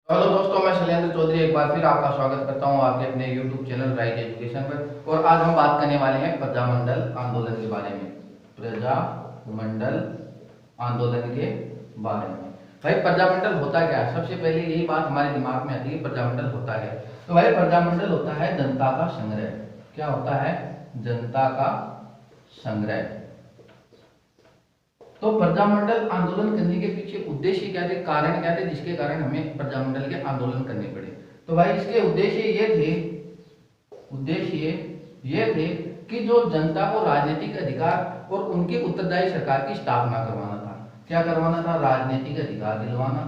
Hello दोस्तों, मैं शैलेंद्र चौधरी एक बार फिर आपका स्वागत करता हूं आपके अपने YouTube चैनल राइट एजुकेशन पर। और आज हम बात करने वाले हैं प्रजामंडल आंदोलन के बारे में। प्रजामंडल आंदोलन के बारे में। भाई, प्रजामंडल होता क्या है? सबसे पहले यही बात हमारे दिमाग में आती है, प्रजामंडल होता है। तो भाई, प्रजामंडल होता है जनता का संग्रह। क्या होता है? जनता का संग्रह। तो प्रजामंडल आंदोलन करने के पीछे उद्देश्य क्या थे, कारण क्या थे जिसके कारण हमें प्रजामंडल के आंदोलन करने पड़े? तो भाई, इसके उद्देश्य ये थे कि जो जनता को राजनीतिक अधिकार और उनके उत्तरदायी सरकार की स्थापना करवाना था। क्या करवाना था? राजनीतिक अधिकार दिलवाना।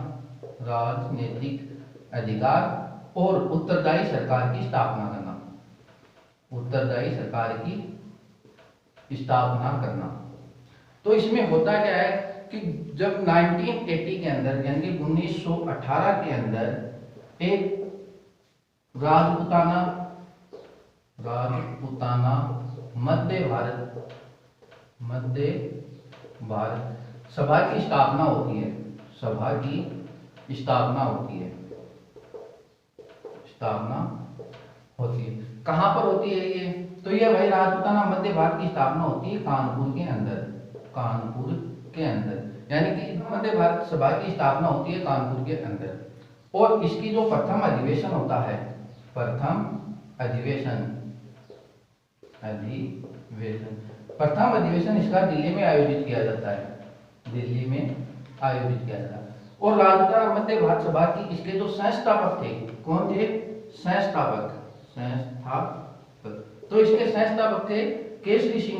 राजनीतिक अधिकार और उत्तरदायी सरकार की स्थापना करना। उत्तरदायी सरकार की स्थापना करना। तो इसमें होता क्या है कि जब 1980 के अंदर यानी कि 1918 के अंदर एक राजपूताना मध्य भारत सभा की स्थापना होती है। सभा की स्थापना होती है। कहां पर होती है ये? तो ये भाई राजपूताना मध्य भारत की स्थापना होती है कानपुर के अंदर। यानी कि मध्य भारत सभा की स्थापना होती है कानपुर के अंदर। और इसकी जो प्रथम अधिवेशन होता है, प्रथम अधिवेशन इसका दिल्ली में आयोजित किया जाता है। और राजपूताना मध्य भारत सभा की इसके जो संस्थापक थे, कौन थे? संस्थापक। तो इसके संस्थापक थे केसरी सिंह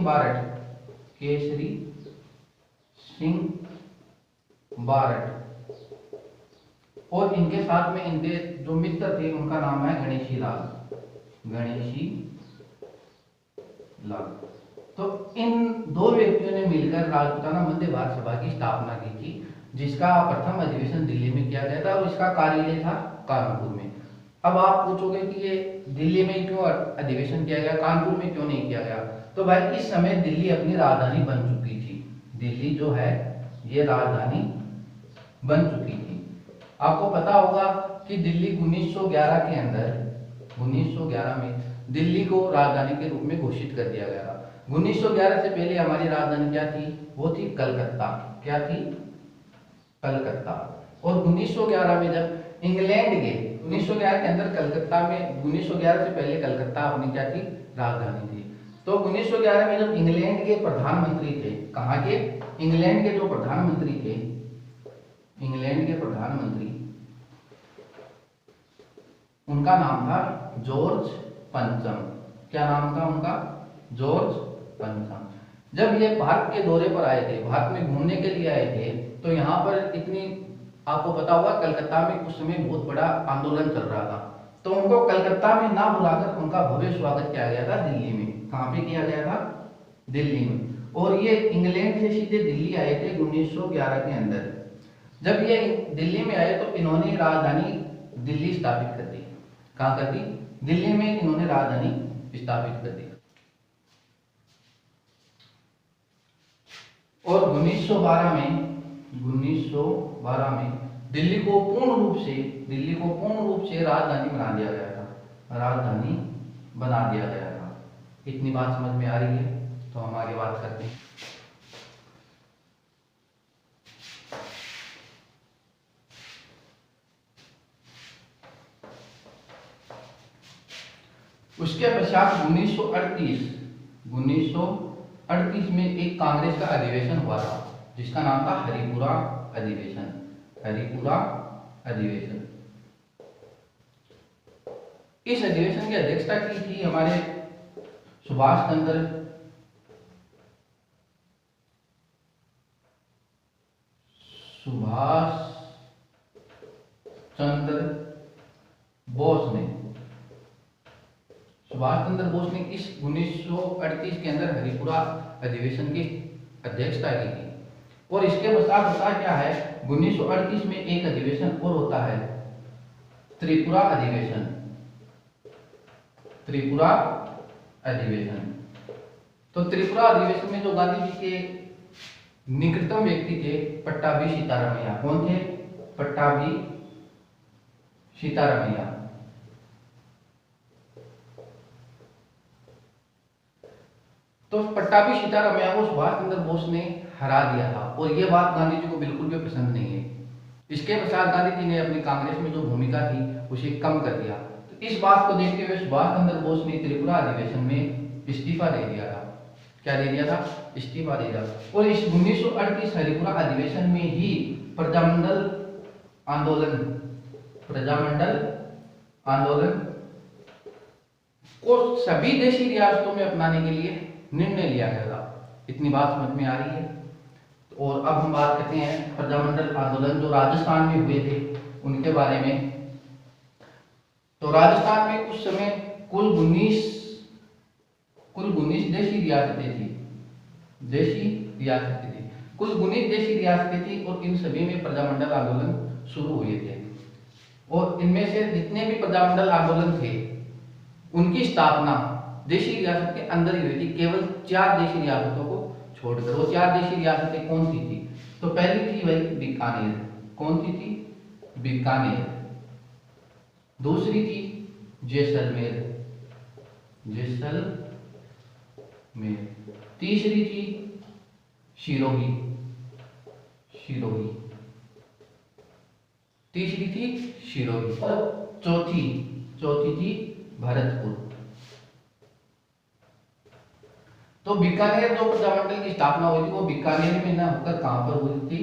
बारट। और इनके साथ में इनके जो मित्र थे उनका नाम है गणेशी लाल। तो इन दो व्यक्तियों ने मिलकर राजपूताना मध्य भारत सभा की स्थापना की थी, जिसका प्रथम अधिवेशन दिल्ली में किया गया था और इसका कार्यालय था कानपुर में। अब आप पूछोगे कि ये दिल्ली में क्यों अधिवेशन किया गया, कानपुर में क्यों नहीं किया गया? तो भाई, इस समय दिल्ली अपनी राजधानी बन चुकी थी। दिल्ली जो है ये राजधानी बन चुकी थी। आपको पता होगा कि दिल्ली 1911 के अंदर 1911 में दिल्ली को राजधानी के रूप में घोषित कर दिया गया था। 1911 से पहले हमारी राजधानी क्या थी? वो थी कलकत्ता। क्या थी? कलकत्ता। और 1911 में जब इंग्लैंड के 1911 के अंदर कलकत्ता में 1911 से पहले कलकत्ता अपनी क्या थी? राजधानी थी। तो 1911 में जब इंग्लैंड के प्रधानमंत्री थे, कहाँ के? इंग्लैंड के जो प्रधानमंत्री थे, उनका नाम था जॉर्ज पंचम। क्या नाम था उनका? जॉर्ज पंचम। जब ये भारत के दौरे पर आए थे, भारत में घूमने के लिए आए थे, तो यहाँ पर इतनी, आपको पता होगा कलकत्ता में उस समय बहुत बड़ा आंदोलन चल रहा था। तो उनको कलकत्ता में ना बुलाकर उनका भव्य स्वागत किया गया था दिल्ली में। कहाँ पे किया गया था? दिल्ली में। और ये इंग्लैंड से सीधे दिल्ली आए थे 1911 के अंदर। जब ये दिल्ली में आए तो इन्होंने राजधानी दिल्ली स्थापित कर दी। कहाँ कर दी? दिल्ली में इन्होंने राजधानी स्थापित कर दी। और 1912 में दिल्ली को पूर्ण रूप से राजधानी बना दिया गया था। इतनी बात समझ में आ रही है? तो हम आगे बात करते हैं। उसके पश्चात 1938 में एक कांग्रेस का अधिवेशन हुआ था, जिसका नाम था हरिपुरा अधिवेशन। इस अधिवेशन की अध्यक्षता की थी हमारे सुभाष चंद्र बोस ने इस 1938 के अंदर हरिपुरा अधिवेशन की अध्यक्षता की थी। और इसके पश्चात होता क्या है? 1938 में एक अधिवेशन और होता है, त्रिपुरा अधिवेशन। तो त्रिपुरा अधिवेशन में जो गांधी जी के निकटतम व्यक्ति थे पट्टाभी सीतारामैया। कौन थे? पट्टाभी सीतारमैया। तो पट्टाभी सीतारमैया को सुभाष चंद्र बोस ने हरा दिया था और ये बात गांधी जी को बिल्कुल भी पसंद नहीं है। इसके पश्चात गांधी जी ने अपनी कांग्रेस में जो भूमिका थी उसे कम कर दिया। तो इस बात को देखते हुए सुभाष चंद्र बोस ने त्रिपुरा अधिवेशन में इस्तीफा दे दिया था। क्या दे दिया था? इस्तीफा दे दिया। और इस 1938 हरिपुरा अधिवेशन में ही प्रजामंडल आंदोलन को सभी देशी रियासतों में अपनाने के लिए निर्णय लिया गया था। इतनी बात समझ में आ रही है। और अब हम बात करते हैं प्रजामंडल आंदोलन जो राजस्थान में हुए थे उनके बारे में। तो राजस्थान में उस समय कुल 19 देशी रियासतें थी। कुल 19 देशी रियासतें थी और इन सभी में प्रजामंडल आंदोलन शुरू हुए थे। और इनमें से जितने भी प्रजामंडल आंदोलन थे उनकी स्थापना देशी रियासत के अंदर ही हुई थी, केवल 4 देशी रियासतों को छोड़कर। वो 4 देशी रियासतें कौन सी थी? तो पहली थी वही बीकानेर। कौन सी थी? बीकानेर। दूसरी थी जैसलमेर। तीसरी थी सिरोही। और चौथी थी भरतपुर। तो बीकानेर जो प्रजामंडल की स्थापना हुई थी वो बीकानेर में ना होकर कहां पर हुई थी?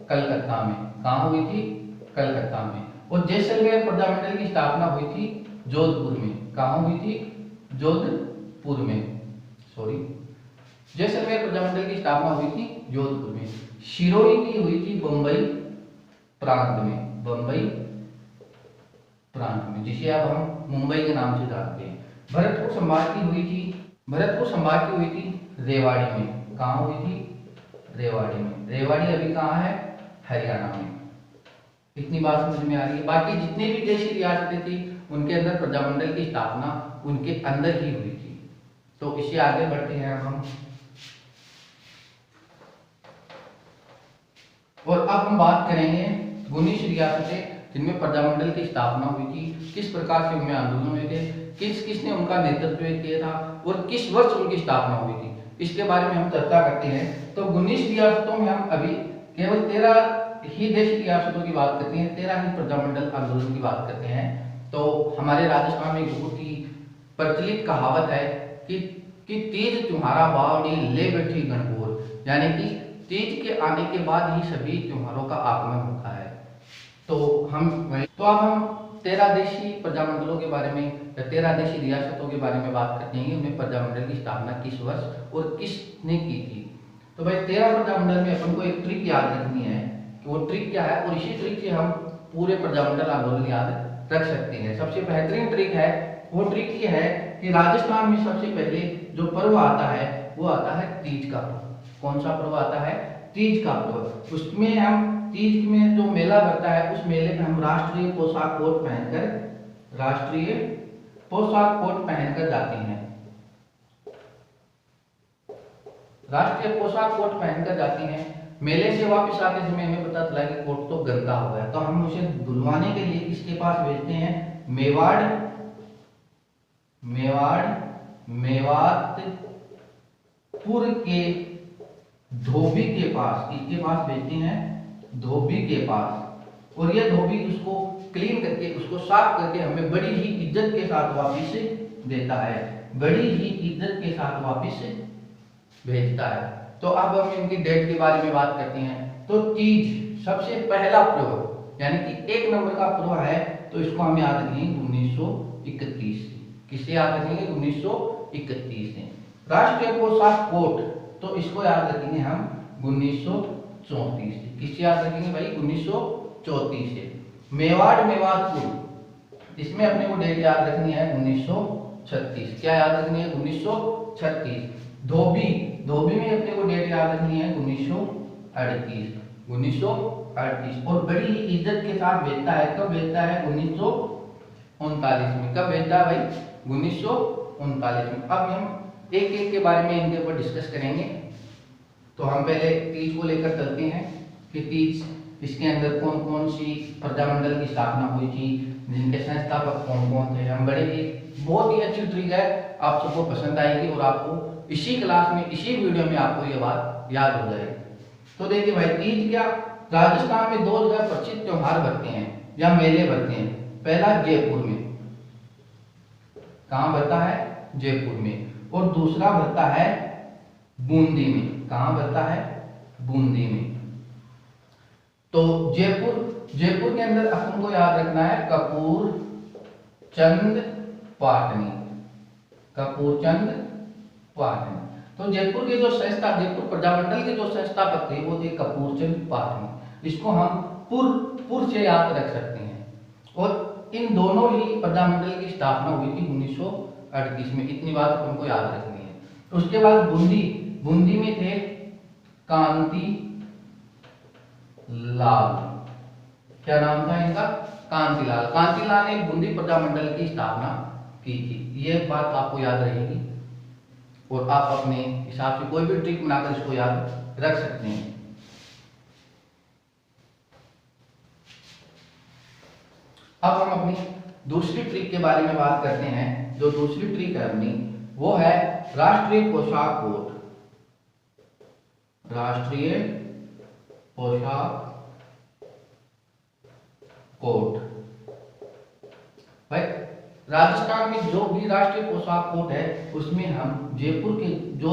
कलकत्ता में। कहां हुई थी? कलकत्ता में। और जैसलमेर प्रजामंडल की स्थापना हुई थी जोधपुर में। कहां हुई थी? जोधपुर में। जैसलमेर प्रजामंडल की स्थापना हुई थी जोधपुर में। सिरोही की हुई थी बंबई प्रांत में, जिसे अब हम मुंबई के नाम से जानते हैं। भरतपुर संभाग की हुई थी रेवाड़ी में। कहां हुई थी? रेवाड़ी में। रेवाड़ी अभी कहां है? हरियाणा में। इतनी बात समझ में आ रही है। बाकी जितने भी देशी रियासतें थी उनके अंदर प्रजामंडल की स्थापना उनके अंदर ही हुई थी। तो इसे आगे बढ़ते हैं हम। और अब हम बात करेंगे 19 रियासतें जिनमें प्रजामंडल की स्थापना हुई थी, किस प्रकार से उनमें आंदोलन हुए थे, किसने उनका नेतृत्व किया था और किस वर्ष उनकी स्थापना हुई थी, इसके बारे में हम चर्चा करते हैं। तो 19 रियासतों में हम अभी केवल 13 ही देशी रियासतों की बात करते हैं, 13 ही प्रजामंडल आंदोलन की बात करते हैं। तो हमारे राजस्थान में बहुत ही प्रचलित कहावत है कि तीज तुम्हारा बावड़ी ले बैठी गणगौर, यानी कि तीज के आने के बाद ही सभी त्योहारों का आगमन होता है। तो अब हम 13 देशी प्रजामंडलों के बारे में या 13 देशी रियासतों के बारे में बात करते हैं। उनमें प्रजामंडल की स्थापना किस वर्ष और किसने की थी। तो भाई 13 प्रजामंडल में अपन को एक ट्रिक याद रखनी है कि वो ट्रिक क्या है, और इसी ट्रिक से हम पूरे प्रजामंडल आंदोलन याद रख सकते हैं। सबसे बेहतरीन ट्रिक है, वो ट्रिक ये है कि राजस्थान में सबसे पहले जो पर्व आता है वो आता है तीज का पर्व। कौन सा पर्व आता है? तीज का पर्व। उसमें हम तीज में जो मेला लगता है उस मेले में हम राष्ट्रीय पोशाक कोट पहनकर जाते हैं। राष्ट्रीय पोशाक कोट पहनकर जाते हैं। मेले से वापस आते समय हमें पता चला कि कोट तो गंदा हो गया, तो हम उसे धुलवाने के लिए किसके पास भेजते हैं? मेवातपुर के धोबी के पास। किसके पास भेजते हैं? धोबी के पास। और ये धोबी उसको क्लीन करके, उसको साफ करके हमें बड़ी ही इज्जत के साथ वापस देता है, बड़ी ही इज्जत के साथ वापस भेजता है। तो अब हम इनकी डेट के बारे में बात करते हैं। तो तीज सबसे पहला पर्व यानी कि 1 नंबर का पर्व है, तो इसको हम याद रखेंगे 1931। किसे याद रखेंगे? 1931 से। राष्ट्रीय पोशाक कोट, तो इसको याद रखेंगे हम 1934 से। किसे याद रखेंगे भाई? 1934 से। मेवातपुर, इसमें अपने को डेट याद रखनी है 1936। क्या याद रखनी है? 1936। धोबी में अपने को डेट याद रखनी है 1938। और बड़ी इज्जत के साथ भेजता है। कब भेजता है? 1939 में। कब भेजता है भाई? 1939 में। अब हम एक एक के बारे में इनके ऊपर डिस्कस करेंगे। तो हम पहले तीज को लेकर चलते हैं कि तीज, इसके अंदर कौन कौन सी प्रजामंडल की स्थापना हुई थी, जिनके संस्थापक कौन कौन थे। हम बड़े ही बहुत ही अच्छी ट्रिक है, आप सबको पसंद आएगी और आपको इसी क्लास में इसी वीडियो में आपको ये बात याद हो जाएगी। तो देखिए भाई, तीज क्या, राजस्थान में 2 जगह प्रसिद्ध त्योहार बनते हैं या मेले बनते हैं। पहला जयपुर में, कहाँ बनता है, जयपुर में, और दूसरा बनता है बूंदी में। कहाँ बनता है, बूंदी में। तो जयपुर के अंदर अपन को याद रखना है कपूर चंद पाटनी, कपूर चंद पाटनी। तो जयपुर के जो जयपुर प्रजामंडल के जो संस्थापक थे वो थे कपूर चंद पाटनी। इसको हम पुर से याद रख सकते हैं। और इन दोनों ही प्रजामंडल की स्थापना हुई थी 1938 में। इतनी बात अपन को याद रखनी है। तो उसके बाद बूंदी में थे कांति लाल। क्या नाम था इनका, कांतिलाल। कांतिलाल ने बूंदी प्रजामंडल की स्थापना की थी। ये बात आपको याद रहेगी और आप अपने हिसाब से कोई भी ट्रिक बनाकर इसको याद रख सकते हैं। अब हम अपनी दूसरी ट्रिक के बारे में बात करते हैं। जो दूसरी ट्रिक है अपनी, वो है राष्ट्रीय पोशाक कोड। राष्ट्रीय पोशाक कोड। भाई, राजस्थान में जो भी राष्ट्रीय पोशाक कोड है उसमें हम जोधपुर के जो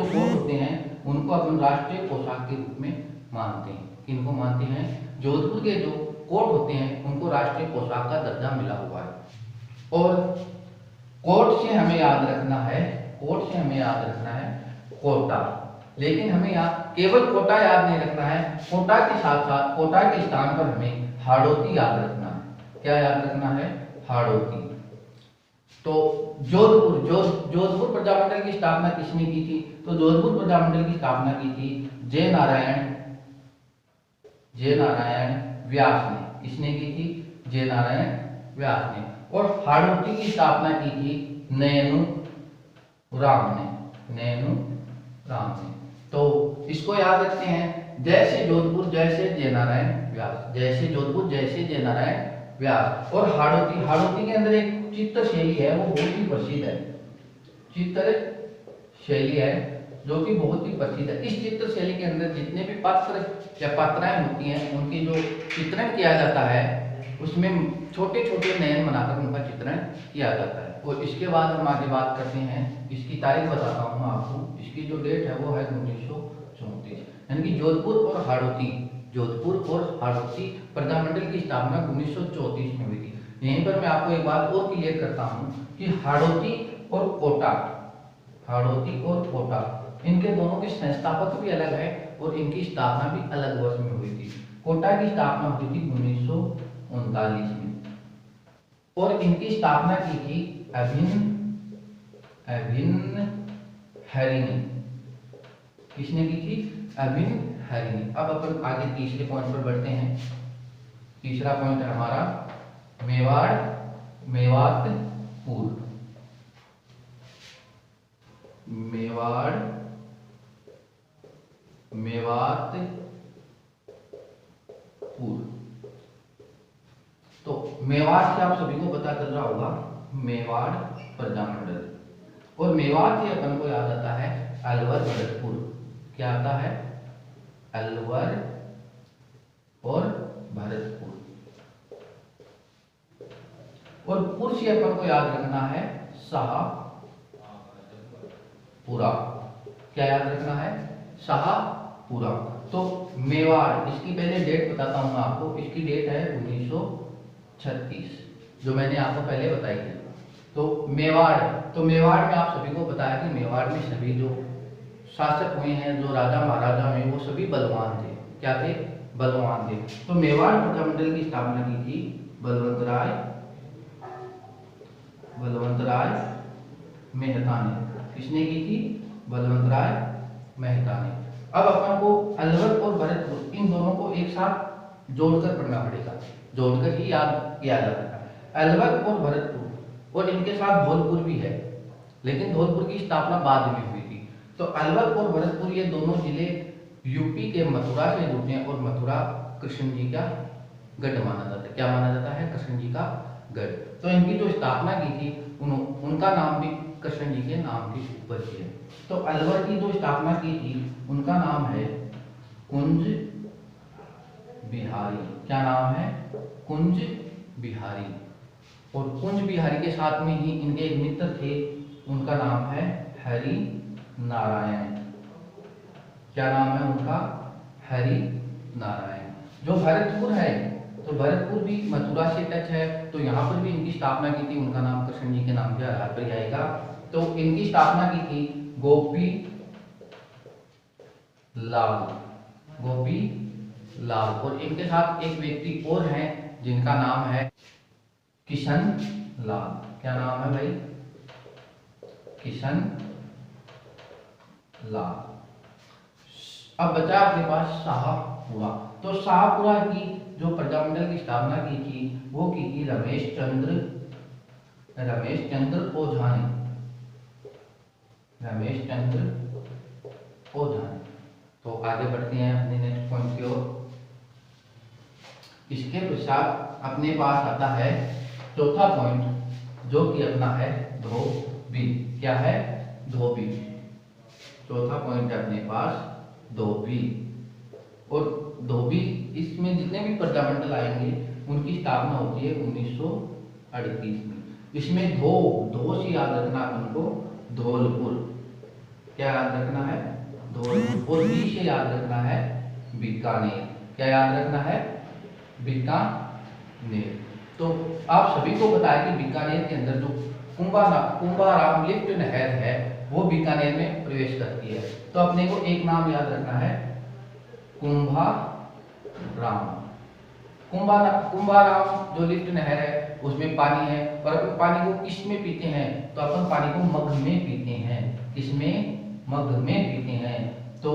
कोड होते हैं उनको अपन राष्ट्रीय पोशाक के रूप में मानते हैं। किनको मानते हैं, जोधपुर के जो कोड होते हैं उनको राष्ट्रीय पोशाक का दर्जा मिला हुआ है। और कोड से हमें याद रखना है कोटा। लेकिन हमें यहाँ केवल कोटा याद नहीं रखना है, कोटा के साथ साथ कोटा के स्थान पर हमें हाड़ौती याद रखना है। क्या याद रखना है, हाड़ौती। तो जोधपुर प्रजामंडल की स्थापना किसने की थी, तो जोधपुर प्रजामंडल की स्थापना की थी जय नारायण व्यास ने। किसने की थी, जय नारायण व्यास ने। और हाड़ौती की स्थापना की थी नैनू राम ने। तो इसको याद रखते हैं, जैसे जोधपुर जैसे जय नारायण व्यास, जैसे जोधपुर जैसे जय नारायण व्यास। और हाड़ौती के अंदर एक चित्र शैली है, वो बहुत ही प्रसिद्ध है। चित्र शैली है जो कि बहुत ही प्रसिद्ध है। इस चित्र शैली के अंदर जितने भी पात्र या पात्राएं होती हैं उनकी जो चित्रण किया जाता है उसमें छोटे छोटे नयन बनाकर उनका चित्रण किया जाता है। और इसके बाद हम आगे बात करते हैं, इसकी तारीख बताता हूँ मैं आपको। इसकी जो डेट है वो है 1934, यानी कि जोधपुर और हाड़ौती प्रजामंडल की स्थापना 1934 में हुई थी। यहीं पर मैं आपको एक बात और क्लियर करता हूँ कि हाड़ौती और कोटा इनके दोनों के संस्थापक भी अलग है और इनकी स्थापना भी अलग वर्ष में हुई थी। कोटा की स्थापना हुई थी 1939 में और इनकी स्थापना की थी अभिन्न हरि ने। किसने की थी, अभिन्न हरि ने। अब अपन आगे तीसरे पॉइंट पर बढ़ते हैं। तीसरा पॉइंट है हमारा मेवातपुर। तो मेवाड़ से आप सभी को पता चल रहा होगा मेवाड़ प्रजामंडल। और मेवाड़ से अपन को याद आता है अलवर भरतपुर। क्या आता है, अलवर और भरतपुर। और पुर से अपन को याद रखना है शाहपुरा। क्या याद रखना है, शाहपुरा। तो मेवाड़, इसकी पहले डेट बताता हूं मैं आपको। इसकी डेट है 1936, जो मैंने आपको पहले बताई थी। तो मेवाड़ में आप सभी को बताया कि मेवाड़ में सभी जो शासक हुए हैं, जो राजा महाराजा हुए, वो सभी बलवान थे। क्या थे, बलवान थे। तो मेवाड़ प्रजामंडल की स्थापना की थी बलवंत राय मेहता ने। किसने की थी, बलवंत राय मेहता ने। अब अपन को अलवर और भरतपुर इन दोनों को एक साथ जोड़कर पढ़ना पड़ेगा, जोड़कर ही याद किया जाता है। अलवर और भरतपुर और इनके साथ धौलपुर भी है, लेकिन धौलपुर की स्थापना बाद में हुई थी। तो अलवर और भरतपुर ये दोनों जिले यूपी के मथुरा से जुड़ते हैं और मथुरा कृष्ण जी का गढ़ माना जाता है। क्या माना जाता है? कृष्ण जी का गढ़। तो इनकी जो स्थापना की थी उनका नाम भी कृष्ण जी के नाम के ऊपर ही है। तो अलवर की जो स्थापना की थी उनका नाम है कुंज बिहारी। क्या नाम है? कुंज बिहारी। और कुंज बिहारी के साथ में ही इनके एक मित्र थे, उनका नाम है हरि नारायण। क्या नाम है उनका? हरि नारायण। जो भरतपुर है, तो भरतपुर भी मथुरा से टच है, तो यहाँ पर भी इनकी स्थापना की थी, उनका नाम कृष्ण जी के नाम के आधार पर आएगा। तो इनकी स्थापना की थी गोपी लाल, गोपी लाल। और इनके साथ एक व्यक्ति और हैं जिनका नाम है किशन लाल। क्या नाम है भाई? किशन लाल। अब बचा आपके पास शाहपुरा। तो शाहपुरा की जो प्रजामंडल की स्थापना की थी वो की थी रमेश चंद्र ओझा ने। रमेश चंद्र ओझा ने। तो आगे बढ़ते हैं अपने नेक्स्ट पॉइंट की ओर। इसके पश्चात अपने पास आता है चौथा पॉइंट, जो कि अपना है धोबी। क्या है? धोबी। चौथा पॉइंट है अपने पास धोबी। और धोबी, इसमें जितने भी प्रजामंडल आएंगे उनकी स्थापना होती है 1938 में। इसमें धो से याद रखना उनको, धौलपुर। क्या याद रखना है? धौलपुर। और बी से याद रखना है बीकानेर। क्या याद रखना है? बीकानेर। तो आप सभी को बताया कि बीकानेर के अंदर जो कुंभाराम लिफ्ट नहर है वो बीकानेर में प्रवेश करती है। तो अपने को एक नाम याद रखना है, कुंभाराम। कुंभाराम जो लिफ्ट नहर है उसमें पानी है, और अपन पानी को किस में पीते हैं? तो अपन पानी को मग में पीते हैं। किसमें? मग में पीते हैं। तो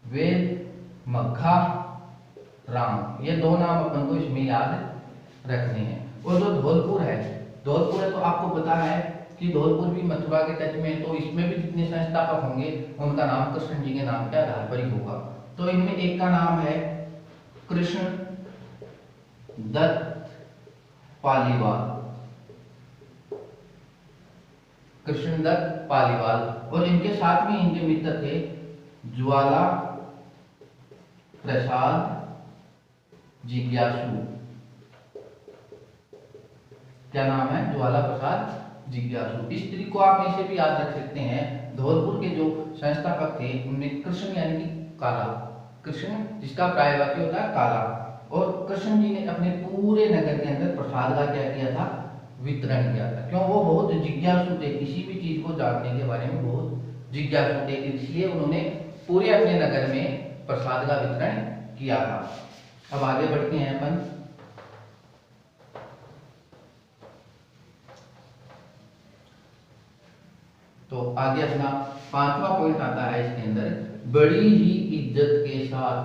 वेद मग्घा राम, ये दो नाम अपन को इसमें याद रखने हैं। और जो धौलपुर है तो आपको पता है कि धौलपुर भी मथुरा के टच में है, तो इसमें भी जितने संस्थापक होंगे उनका नाम कृष्ण जी के नाम के आधार पर ही होगा। तो इनमें एक का नाम है कृष्ण दत्त पालीवाल। कृष्णदत्त पालीवाल। और इनके साथ में इनके मित्र थे ज्वाला प्रसाद जिज्ञासु। क्या नाम है? ज्वाला प्रसाद जिज्ञासु। इस स्त्री को आप ऐसे भी याद रख सकते हैं। धौलपुर के जो संस्थापक थे उनमें कृष्ण यानी कि काला, कृष्ण जिसका प्रायवाची होता है काला। और कृष्ण जी ने अपने पूरे नगर के अंदर प्रसाद का क्या किया था? वितरण किया था। क्यों? वो बहुत जिज्ञासु थे, किसी भी चीज को जानने के बारे में बहुत जिज्ञासु थे, इसलिए उन्होंने पूरे अपने नगर में प्रसाद का वितरण किया था। अब आगे बढ़ते हैं अपन। तो आगे अपना पांचवा पॉइंट आता है इसके अंदर, बड़ी ही इज्जत के साथ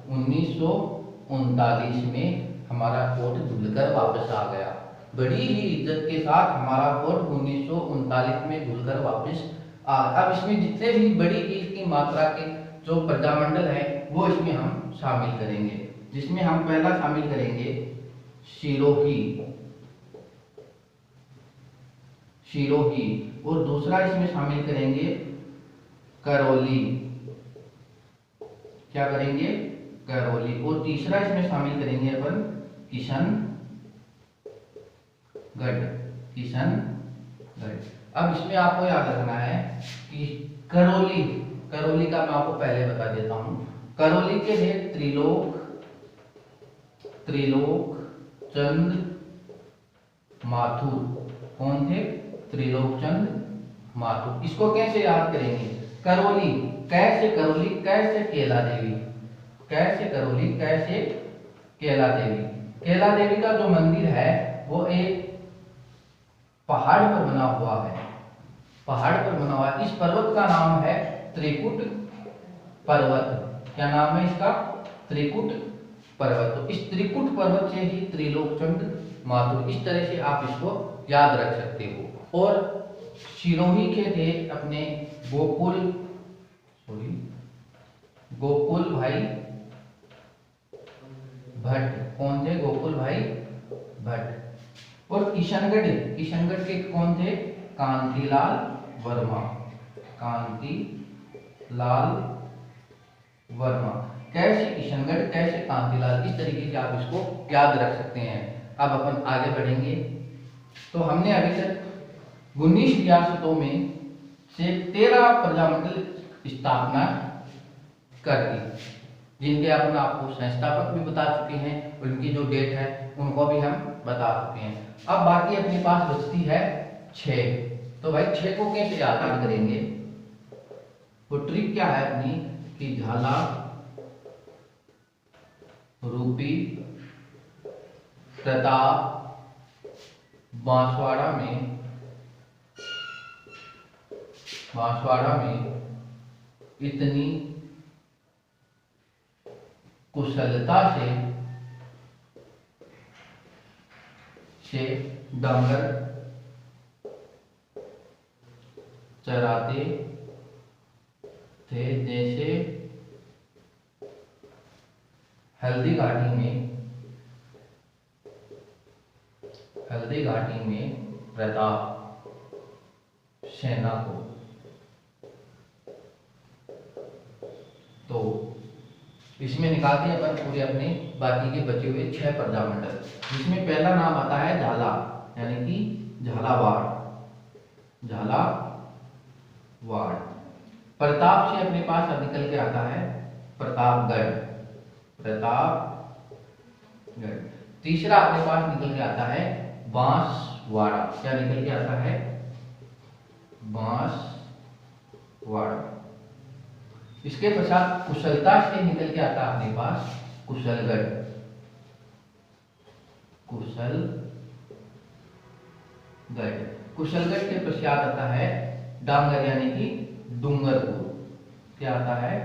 1939 में हमारा फोर्ट धुलकर वापस आ गया। बड़ी ही इज्जत के साथ हमारा फोर्ट 1939 में धुलकर वापस आ। अब इसमें जितने भी बड़ी इसकी मात्रा के जो प्रजामंडल है वो इसमें हम शामिल करेंगे, जिसमें हम पहला शामिल करेंगे सिरोही, और दूसरा इसमें शामिल करेंगे करौली। क्या करेंगे? करौली। और तीसरा इसमें शामिल करेंगे अपन किशनगढ़। अब इसमें आपको याद रखना है कि करौली का मैं आपको पहले बता देता हूं। करौली के थे त्रिलोक चंद माथुर। कौन थे? त्रिलोक चंद माथुर। इसको कैसे याद करेंगे? करौली कैसे केला देवी, कैसे करौली कैसे केला देवी। केला देवी का जो मंदिर है वो एक पहाड़ पर बना हुआ है। इस पर्वत का नाम है त्रिकुट पर्वत। क्या नाम है इसका? त्रिकुट पर्वत। तो इस त्रिकुट पर्वत से ही त्रिलोकचंद माथुर, इस तरह से आप इसको याद रख सकते हो। और सिरोही के थे अपने गोकुल भाई भट्ट। कौन थे? गोकुल भाई भट्ट। और किशनगढ़, किशनगढ़ के कौन थे? कांतिलाल वर्मा, कांतिलाल वर्मा। कैसे किशनगढ़, कैसे कांतिलाल, इस तरीके से आप इसको याद रख सकते हैं। अब अपन आगे बढ़ेंगे। तो हमने अभी तक 19 रियासतों में से 13 प्रजामंडल स्थापना कर दी, जिनके अपन आपको संस्थापक भी बता चुके हैं, उनकी जो डेट है उनको भी हम बता चुके हैं। अब बाकी अपने पास बचती है 6। तो भाई 6 को कैसे याद करेंगे? वो ट्रिक क्या है अपनी कि झाला, रूपी, प्रताप, बांसवाड़ा में इतनी कुशलता से डांगर चराते थे, जैसे हल्दी घाटी में प्रताप सेना को। तो इसमें निकालते हैं अपन पूरे अपने बाकी के बचे हुए 6 प्रजामंडल, जिसमें पहला नाम आता है झाला, यानी कि झालावाड़। प्रताप से अपने पास अब निकल के आता है प्रतापगढ़। तीसरा अपने पास निकल के आता है बांसवाड़ा। क्या निकल के आता है? बांसवाड़ा। इसके पश्चात कुशलता से निकल के आता है अपने पास कुशलगढ़। कुशलगढ़ के पश्चात आता है डांगर, यानी कि डूंगरपुर। क्या आता है?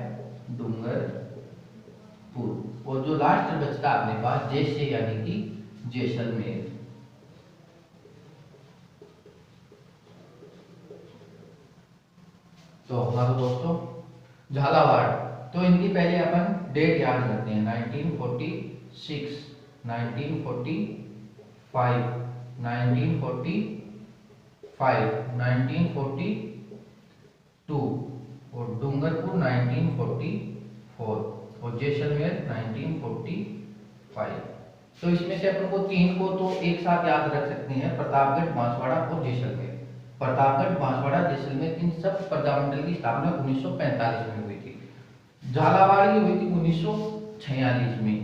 डूंगरपुर। और जो लास्ट बचता है अपने पास जैसे, यानी कि जैसलमेर। तो हमारे दोस्तों झालावाड़, तो इनकी पहले अपन डेट याद करते हैं। 1946, 1945, 1942 और डूंगरपुर 1944 और जैसलमेर 1945। तो इसमें से अपन को 3 को तो एक साथ याद रख सकते हैं, प्रतापगढ़, बांसवाड़ा और जैसलमेर। प्रतापगढ़, बांसवाड़ा, जैसलमेर, इन सब प्रजामंडल की स्थापना 1945 में हुई थी। झालावाड़ की हुई थी 1946 में,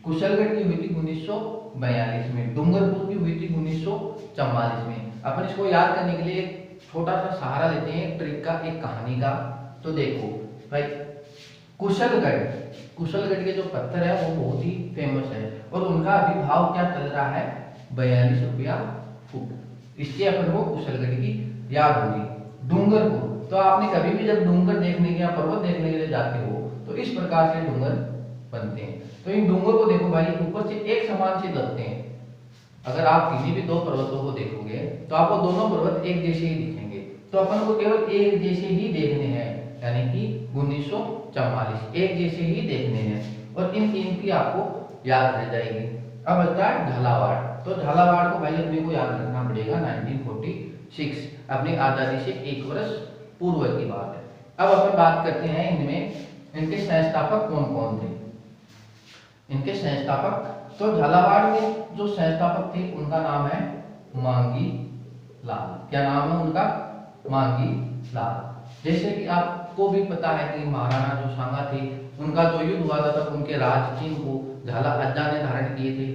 कुशलगढ़ की हुई थी 1942 में, डूंगरपुर की हुई थी 1944 में। अपन इसको याद करने के लिए एक छोटा सा सहारा लेते हैं, एक ट्रिक का, एक कहानी का। तो देखो भाई, कुशलगढ़ के जो पत्थर है वो बहुत ही फेमस है और उनका अभी भाव क्या चल रहा है? 42 रुपया फुट। इससे अपन को कुशलगढ़ की याद होगी। डूंगरपुर, तो आपने कभी भी जब डूंगर देखने के या पर्वत देखने के लिए जाते हो तो इस प्रकार से डूंगर बनते हैं। तो इन डूंगर को देखो भाई, ऊपर से एक समान से लगते हैं। अगर आप किसी भी 2 पर्वतों को देखोगे तो आपको दोनों पर्वत एक जैसे ही दिखेंगे। तो अपन को केवल एक जैसे ही देखने हैं, यानी कि 1944 एक जैसे ही देखने हैं और इन 3 की आपको याद रह जाएगी। अब बचता है झालावाड़। तो झालावाड़ को भाई अपने को याद रखना पड़ेगा 1946, अपनी आजादी से 1 वर्ष पूर्व की बात है। अब अपन बात करते हैं इनमें इनके संस्थापक कौन कौन थे। इनके संस्थापक, तो झालावाड़ के जो संस्थापक थे उनका नाम है मांगी लाल। क्या नाम है उनका? मांगी लाल। जैसे कि आपको भी पता है कि महाराणा जो सांगा थे, उनका जो युद्ध हुआ था तब उनके राज चिन्ह को झाला अज्जा ने धारण किए थे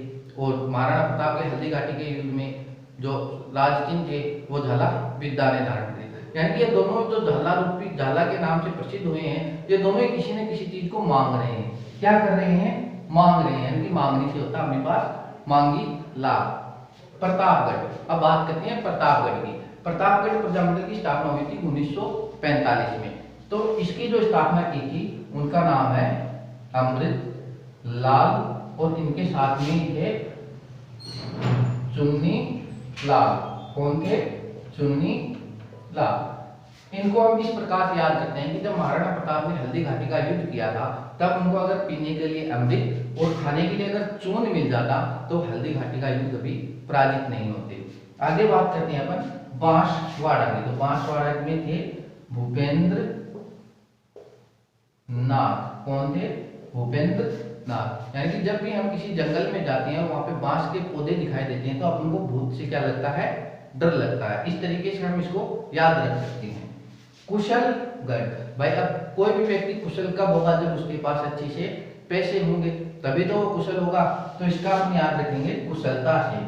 और महाराणा प्रताप के हल्दी घाटी के युद्ध में जो राज चिन्ह थे वो झाला विद्या ने धारण किए। यानी कि ये दोनों जो झाला रूपी झाला के नाम से प्रसिद्ध हुए हैं, ये दोनों ही किसी न किसी चीज को मांग रहे हैं। क्या कर रहे हैं? मांग रहे हैं, यानी कि मांगने से होता है अपने पास मांगी लाल। प्रतापगढ़, अब बात करते हैं प्रतापगढ़ की। प्रतापगढ़ प्रजामंडल की स्थापना हुई थी 1945 में। तो इसकी जो स्थापना की थी उनका नाम है अमृत लाल और इनके साथ में थे चुन्नी लाल। कौन थे? चुन्नी लाल। इनको हम इस प्रकार से याद करते हैं कि जब महाराणा प्रताप ने हल्दी घाटी का युद्ध किया था तब उनको अगर पीने के लिए अमृत और खाने के लिए अगर चून मिल जाता तो हल्दी घाटी का युद्ध कभी पराजित नहीं होते। आगे बात करते हैं अपन बांसवाड़ा की। तो बांसवाड़ा में थे भूपेंद्र नाथ। कौन थे? भूपेंद्र नाथ। यानी कि जब भी हम किसी जंगल में जाते हैं वहां पे बांस के पौधे दिखाई देते हैं तो अपन को भूत से क्या लगता है? डर लगता है। इस तरीके से हम इसको याद रख सकते हैं। कुशलगढ़, भाई अब कोई भी व्यक्ति कुशल कब होगा? जब उसके पास अच्छे से पैसे होंगे तभी तो वो कुशल होगा। तो इसका हम याद रखेंगे कुशलता से।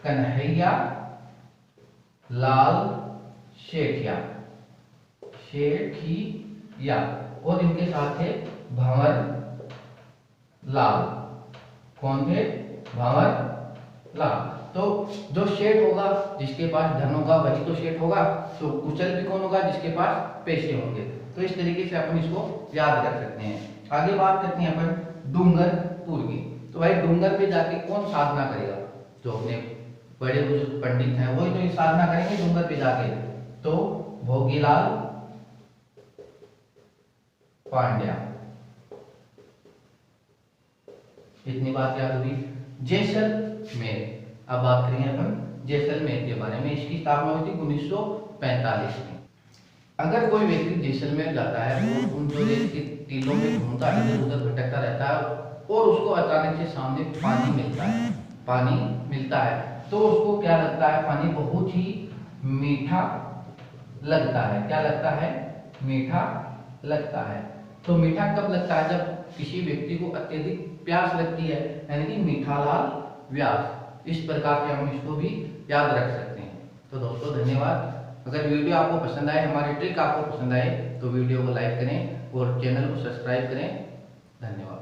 कन्हैया लाल शेठिया, शेठिया, और इनके साथ थे भंवर लाल। कौन थे? भंवर लाल। तो जो सेठ होगा, जिसके पास धन होगा वही तो सेठ होगा। तो कुशल भी कौन होगा? जिसके पास पैसे होंगे। तो इस तरीके से अपन इसको याद रख सकते हैं। आगे बात करते हैं अपन डूंगरपुर की। तो भाई डूंगर पे जाके कौन साधना करेगा? जो अपने बड़े बुजुर्ग पंडित हैं वही तो ये साधना करेंगे डूंगर पे जाके। तो भोगीलाल पांड्या। इतनी बात याद हुई। जैसलमेर, अब बात करेंगे अपन जैसलमेर के बारे में। इसकी स्थापना हुई थी 1945 में। अगर कोई व्यक्ति जैसलमेर जाता है वो उन जो रेत के टीलों में घूमता है, इधर उधर भटकता रहता है और उसको अचानक से सामने पानी मिलता है, पानी मिलता है तो उसको क्या लगता है? पानी बहुत ही मीठा लगता है। क्या लगता है? मीठा लगता है। तो मीठा कब लगता है? जब किसी व्यक्ति को अत्यधिक प्यास लगती है, यानी कि मीठालाल व्यास। इस प्रकार से हम इसको भी याद रख सकते हैं। तो दोस्तों धन्यवाद। अगर वीडियो आपको पसंद आए, हमारी ट्रिक आपको पसंद आए तो वीडियो को लाइक करें और चैनल को सब्सक्राइब करें। धन्यवाद।